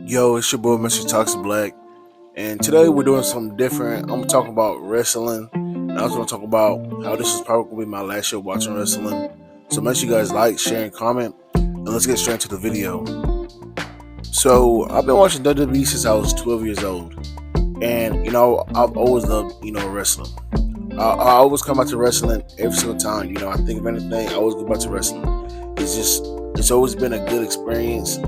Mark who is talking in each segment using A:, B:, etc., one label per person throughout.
A: Yo, it's your boy Mr. Toxic Black, and today we're doing something different. I'm talking about wrestling, and I was going to talk about how this is probably going to be my last show watching wrestling. So make sure you guys like, share, and comment, and let's get straight into the video. So I've been watching WWE since I was 12 years old, and I've always loved wrestling. I always come back to wrestling every single time. I think of anything, I always go back to wrestling. It's always been a good experience.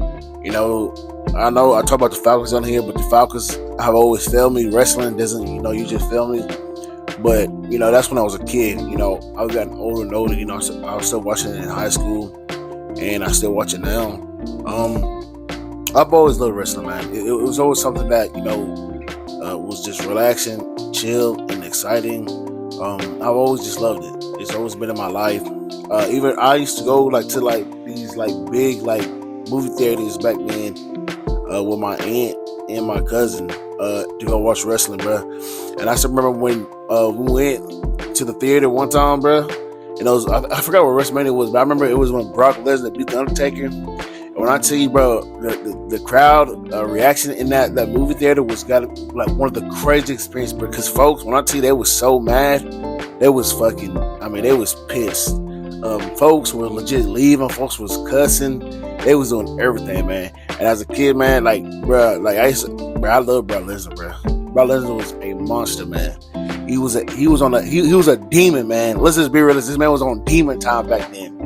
A: I know I talk about the Falcons on here, but the Falcons have always failed me. Wrestling doesn't, you just fail me. But, that's when I was a kid. I've gotten older and older. I was still watching it in high school, and I still watch it now. I've always loved wrestling, man. It was always something that, was just relaxing, chill, and exciting. I've always just loved it. It's always been in my life. Even I used to go to these big movie theaters back then with my aunt and my cousin to go watch wrestling, bro. And I still remember when we went to the theater one time, bro. And I forgot what WrestleMania was, but I remember it was when Brock Lesnar beat the Undertaker. And when I tell you, bro, the crowd reaction in that movie theater was one of the crazy experiences, because folks, when I tell you they was so mad, they was they was pissed. Folks were legit leaving. Folks was cussing. They was doing everything, man. And as a kid, man, I love Brock Lesnar, bro. Brock Lesnar was a monster, man. He was a demon, man. Let's just be realistic. This man was on demon time back then.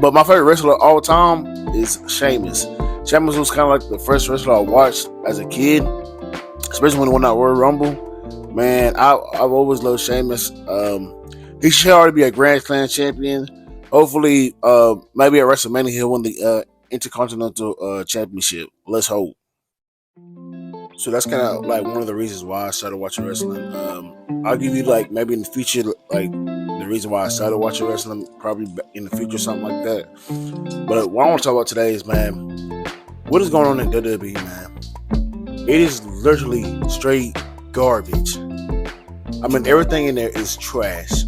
A: But my favorite wrestler of all time is Sheamus. Sheamus was kind of like the first wrestler I watched as a kid, especially when he won that Royal Rumble. Man, I've always loved Sheamus. He should already be a Grand Slam champion. Hopefully, maybe at WrestleMania he'll win the Intercontinental Championship. Let's hope. So that's kind of one of the reasons why I started watching wrestling. I'll give you maybe in the future the reason why I started watching wrestling, probably in the future, something like that. But what I want to talk about today is, man, what is going on in WWE, man? It is literally straight garbage. Everything in there is trash.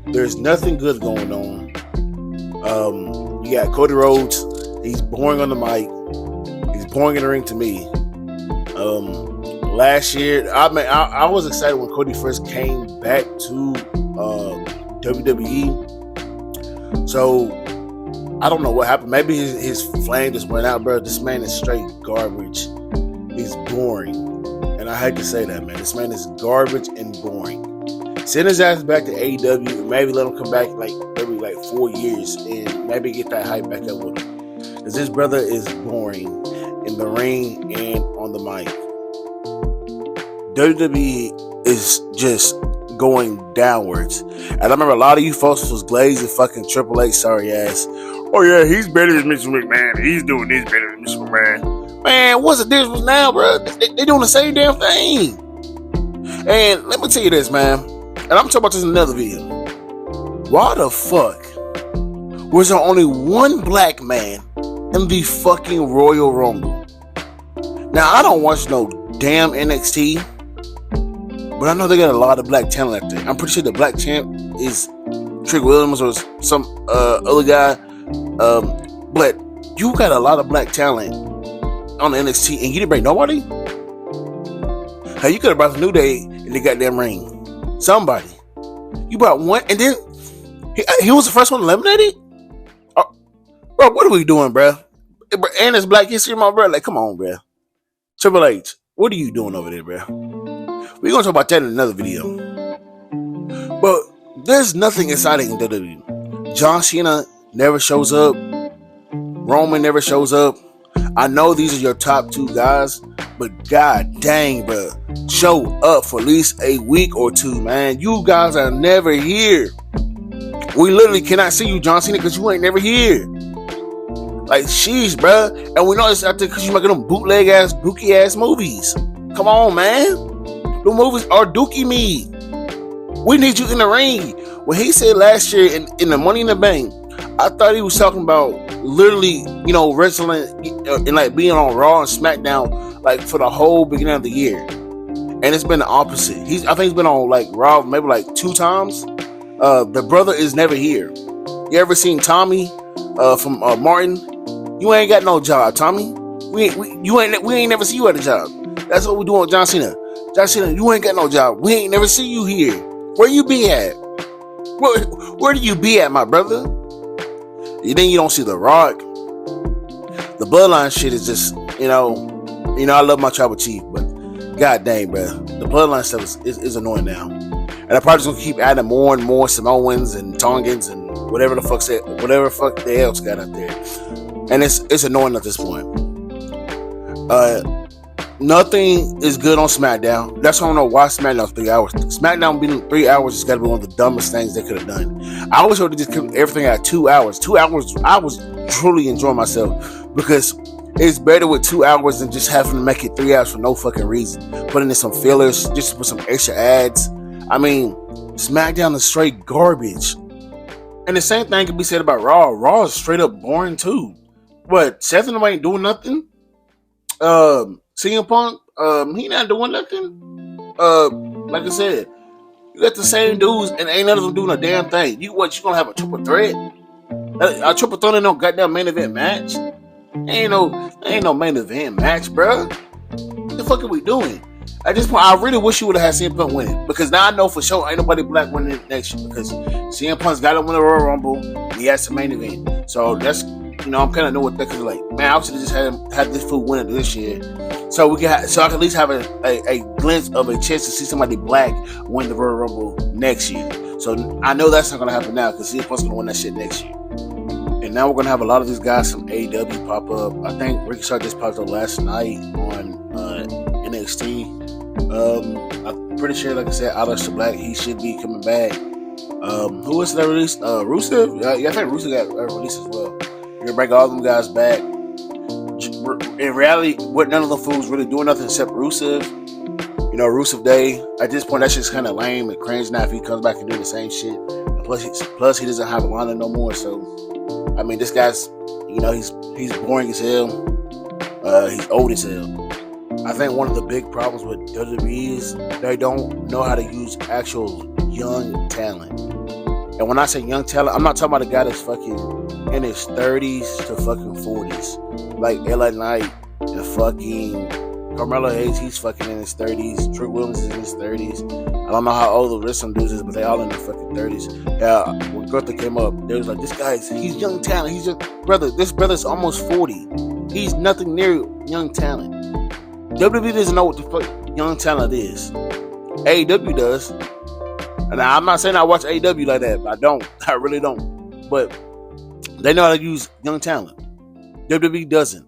A: There's nothing good going on. You got Cody Rhodes. He's boring on the mic. He's boring in the ring to me. Last year, I was excited when Cody first came back to WWE. So I don't know what happened. Maybe his flame just went out, bro. This man is straight garbage. He's boring, and I hate to say that, man. This man is garbage and boring. Send his ass back to AEW and maybe let him come back every 4 years and maybe get that hype back up with him. Because this brother is boring in the ring and on the mic. WWE is just going downwards. And I remember a lot of you folks was glazing fucking Triple H sorry ass. Oh yeah, he's better than Mr. McMahon. He's doing this better than Mr. McMahon. Man, what's the difference now, bro? They doing the same damn thing. And let me tell you this, man. And I'm talking about this in another video. Why the fuck was there only one black man in the fucking Royal Rumble? Now, I don't watch no damn NXT, but I know they got a lot of black talent out there. I'm pretty sure the black champ is Trick Williams or some other guy. But you got a lot of black talent on the NXT, and you didn't bring nobody? Hey, you could have brought the New Day in the goddamn ring. Somebody. You brought one, and then he was the first one eliminated? Bro, what are we doing, bro? And it's Black History Month, bro. Come on, bro. Triple H, what are you doing over there, bro? We're going to talk about that in another video. But there's nothing exciting in WWE. John Cena never shows up. Roman never shows up. I know these are your top two guys, but god dang, bro. Show up for at least a week or two, man. You guys are never here. We literally cannot see you, John Cena, because you ain't never here. Sheesh, bro. And we know it's out there because you're making them bootleg ass, dookie ass movies. Come on, man. The movies are dookie meat. We need you in the ring. When he said last year in the Money in the Bank, I thought he was talking about literally, wrestling and being on Raw and SmackDown for the whole beginning of the year. And it's been the opposite. I think he's been on Raw maybe 2 times. The brother is never here. You ever seen Tommy from Martin? You ain't got no job, Tommy. We ain't never see you at a job. That's what we doing with John Cena. John Cena, you ain't got no job. We ain't never see you here. Where you be at? Where do you be at, my brother? Then you don't see The Rock. The Bloodline shit is just, I love my tribal chief, but god dang, bro, the Bloodline stuff is annoying now. And I'm probably just gonna keep adding more and more Samoans and Tongans and whatever the fuck they else got out there. And it's annoying at this point. Nothing is good on SmackDown. That's why I don't know why SmackDown's 3 hours. SmackDown being 3 hours has got to be one of the dumbest things they could have done. I always heard they just kept everything at 2 hours. 2 hours, I was truly enjoying myself because it's better with 2 hours than just having to make it 3 hours for no fucking reason. Putting in some fillers, just to put some extra ads. I mean, SmackDown is straight garbage. And the same thing can be said about Raw. Raw is straight up boring too. What, Seth and them ain't doing nothing? CM Punk, he not doing nothing. Like I said, you got the same dudes and ain't none of them doing a damn thing. You gonna have a triple threat? A triple threat in no goddamn main event match? Ain't no main event match, bro. What the fuck are we doing? At this point, I really wish you would have had CM Punk win it. Because now I know for sure ain't nobody black winning it next year. Because CM Punk's got to win the Royal Rumble. And he has the main event. So that's, I'm kind of know what that could like. Man, I should have just had this fool win it this year. So I can at least have a glimpse of a chance to see somebody black win the Royal Rumble next year. So I know that's not going to happen now because CM Punk's going to win that shit next year. And now we're going to have a lot of these guys from AEW pop up. I think Ricochet just popped up last night on NXT. I'm pretty sure, like I said, Aleister Black, he should be coming back. Who else did I release? Rusev? Yeah, I think Rusev got released as well. You're going to bring all them guys back. In reality, none of the fools really doing nothing except Rusev. Rusev Day. At this point, that shit's kind of lame and cringe now if he comes back and do the same shit. And plus, he doesn't have Lana no more. So, I mean, this guy's, he's boring as hell. He's old as hell. I think one of the big problems with WWE is they don't know how to use actual young talent. And when I say young talent, I'm not talking about a guy that's fucking in his 30s to fucking 40s. Like LA Knight and fucking Carmelo Hayes, he's fucking in his 30s. Trick Williams is in his 30s. I don't know how old the rest of them dudes is, but they all in their fucking 30s. Yeah, when Gunther came up, they was like, he's young talent. This brother's almost 40. He's nothing near young talent. WWE doesn't know what the fuck young talent is. AEW does. And I'm not saying I watch AEW like that. I don't. I really don't. But they know how to use young talent. WWE doesn't.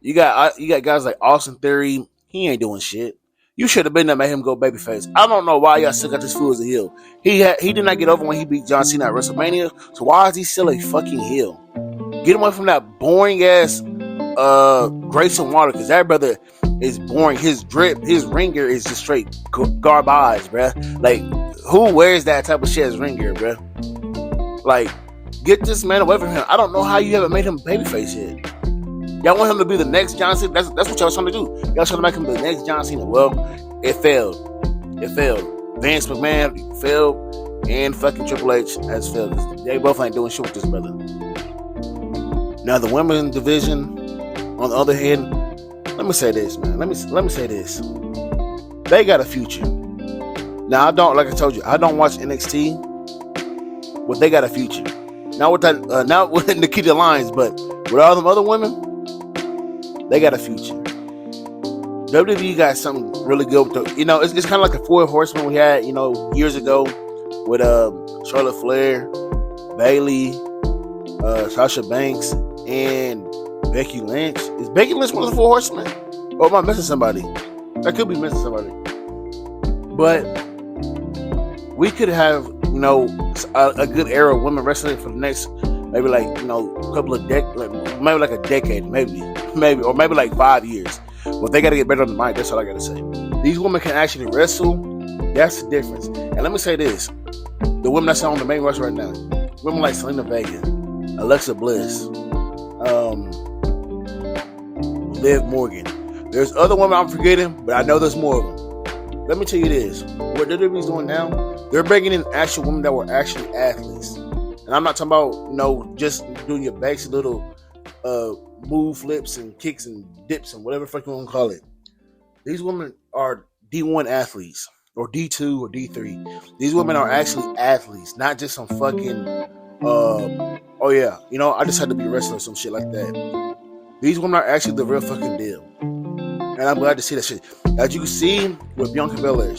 A: You got guys like Austin Theory. He ain't doing shit. You should have been there, made him go babyface. I don't know why y'all still got this fool as a heel. He did not get over when he beat John Cena at WrestleMania. So why is he still a fucking heel? Get away from that boring ass Grayson Waller, because that brother is boring. His ring gear is just straight garbage, bruh. Like, who wears that type of shit as ring gear, bruh? Like, get this man away from him. I don't know how you haven't made him babyface yet. Y'all want him to be the next John Cena? That's what y'all was trying to do. Y'all trying to make him the next John Cena. Well, it failed. Vince McMahon failed, and fucking Triple H has failed. They both ain't doing shit with this brother. Now the women's division, on the other hand, let me say this, man. Let me say this. They got a future. Now like I told you, I don't watch NXT, but they got a future. Not with Nikita Lyons, but with all them other women, they got a future. WWE got something really good with it's kind of like the Four Horsemen we had, years ago with Charlotte Flair, Bayley, Sasha Banks, and Becky Lynch. Is Becky Lynch one of the Four Horsemen? Or am I missing somebody? I could be missing somebody. But we could have, a good era of women wrestling for the next, maybe couple of maybe like a decade, maybe, or maybe like 5 years. But they got to get better on the mic. That's all I got to say. These women can actually wrestle. That's the difference. And let me say this: the women that's on the main roster right now, women like Selena Vega, Alexa Bliss, Liv Morgan. There's other women I'm forgetting, but I know there's more of them. Let me tell you this: what WWE's doing now, they're bringing in actual women that were actually athletes. And I'm not talking about, just doing your basic little move flips and kicks and dips and whatever the fuck you want to call it. These women are D1 athletes or D2 or D3. These women are actually athletes, not just some fucking, oh yeah, you know, I just had to be a wrestler or some shit like that. These women are actually the real fucking deal. And I'm glad to see that shit. As you can see with Bianca Belair,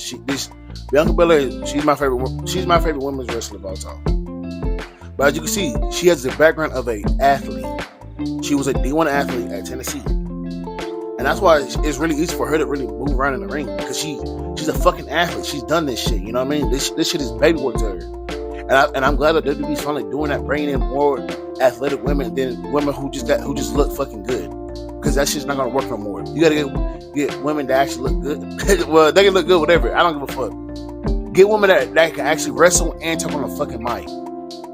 A: Bianca Belair, she's my favorite women's wrestler of all time. But as you can see, she has the background of an athlete. She was a D1 athlete at Tennessee. And that's why it's really easy for her to really move around in the ring, because she's a fucking athlete. She's done this shit, you know what I mean? This shit is baby work to her. And I'm glad that WWE's finally doing that, bringing in more athletic women than women who just look fucking good. Because that shit's not gonna work no more. You gotta get women that actually look good. Well, they can look good, whatever. I don't give a fuck. Get women that can actually wrestle and talk on a fucking mic.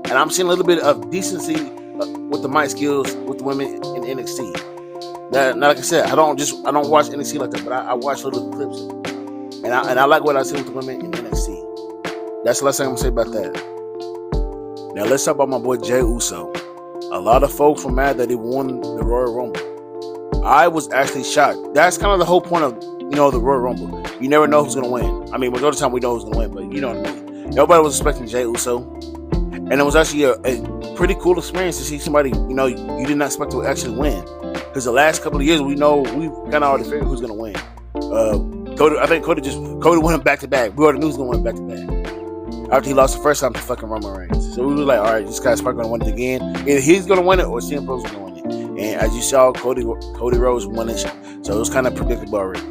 A: And I'm seeing a little bit of decency with the mic skills with the women in NXT. Now, like I said, I don't watch NXT like that, but I watch little clips, and I like what I see with the women in NXT. That's the last thing I'm gonna say about that. Now let's talk about my boy Jey Uso. A lot of folks were mad that he won the Royal Rumble. I was actually shocked. That's kind of the whole point of the Royal Rumble. You never know who's gonna win. I mean, most of the time we know who's gonna win, but you know what I mean. Nobody was expecting Jey Uso, and it was actually a pretty cool experience to see somebody you did not expect to actually win. Because the last couple of years, we've kind of already figured who's going to win. Cody won back to back. We already knew he was going to win back to back. After he lost the first time to fucking Roman Reigns. So we were like, all right, this guy's probably going to win it again. Either he's going to win it or CM Punk's going to win it. And as you saw, Cody Rhodes won it. So it was kind of predictable already.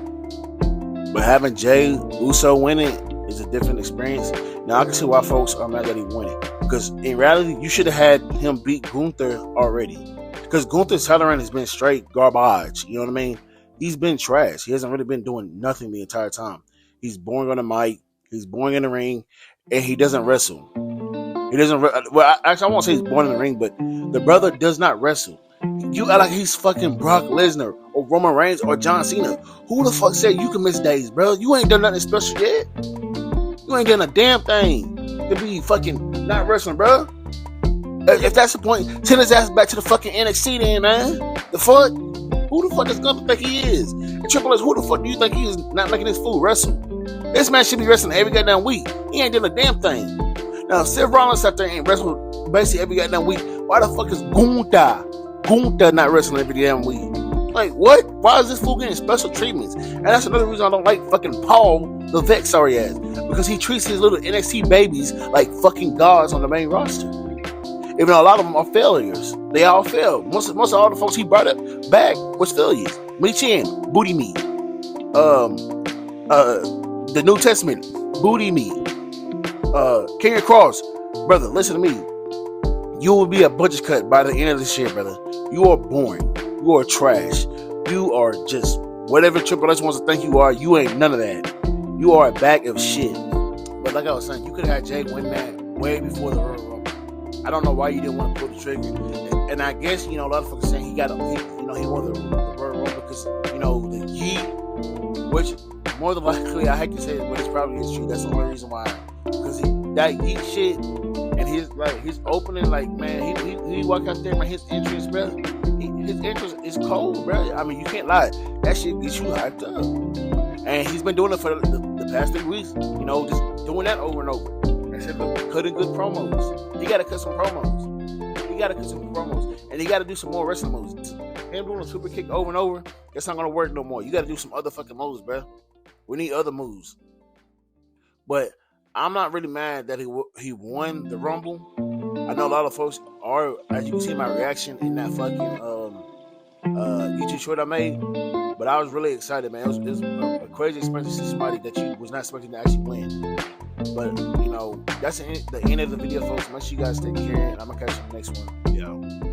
A: But having Jey Uso win it is a different experience. Now I can see why folks are mad that he won it. Because in reality, you should have had him beat Gunther already. Because Gunther's title has been straight garbage. You know what I mean? He's been trash. He hasn't really been doing nothing the entire time. He's boring on the mic. He's boring in the ring. And he doesn't wrestle. I won't say he's boring in the ring, but the brother does not wrestle. You act like he's fucking Brock Lesnar or Roman Reigns or John Cena. Who the fuck said you can miss days, bro? You ain't done nothing special yet. You ain't done a damn thing to be fucking not wrestling, bro. If that's the point, send his ass back to the fucking NXT then, man. The fuck? Who the fuck is Gunther think he is? And Triple H, who the fuck do you think he is not making this fool wrestle? This man should be wrestling every goddamn week. He ain't doing a damn thing. Now, Seth Rollins out there ain't wrestling basically every goddamn week. Why the fuck is Gunther not wrestling every damn week? Like, what? Why is this fool getting special treatments? And that's another reason I don't like fucking Paul Levesque, sorry ass. Because he treats his little NXT babies like fucking gods on the main roster. Even though a lot of them are failures. They all failed. Most of all the folks he brought up back was failures. Michin, Booty Me. The New Testament, Booty Me. King of Cross. Brother, listen to me. You will be a budget cut by the end of this year, brother. You are boring. You are trash. You are just whatever Triple H wants to think you are. You ain't none of that. You are a bag of shit. But like I was saying, you could have had Jey win that way before the Royal Rumble. I don't know why you didn't want to pull the trigger. And I guess, a lot of folks saying he won the Royal Rumble because, the Yeet, which more than likely, I hate to say it, but it's probably is true. That's the only reason why. Because that Yeet shit, and his opening, man, he walk out there, man, his entrance, bro, his entrance is cold, bro. I mean, you can't lie. That shit gets you hyped up. And he's been doing it for the past 3 weeks, just doing that over and over. Instead of cutting good promos. He got to cut some promos. And he got to do some more wrestling moves. Him doing a super kick over and over, that's not going to work no more. You got to do some other fucking moves, bro. We need other moves. But I'm not really mad that he won the Rumble. I know a lot of folks are, as you can see my reaction in that fucking YouTube short I made. But I was really excited, man. It was a crazy experience to see somebody that you was not expecting to actually win. But, that's the end of the video, folks. Make sure you guys take care, and I'm going to catch you in the next one. Yeah.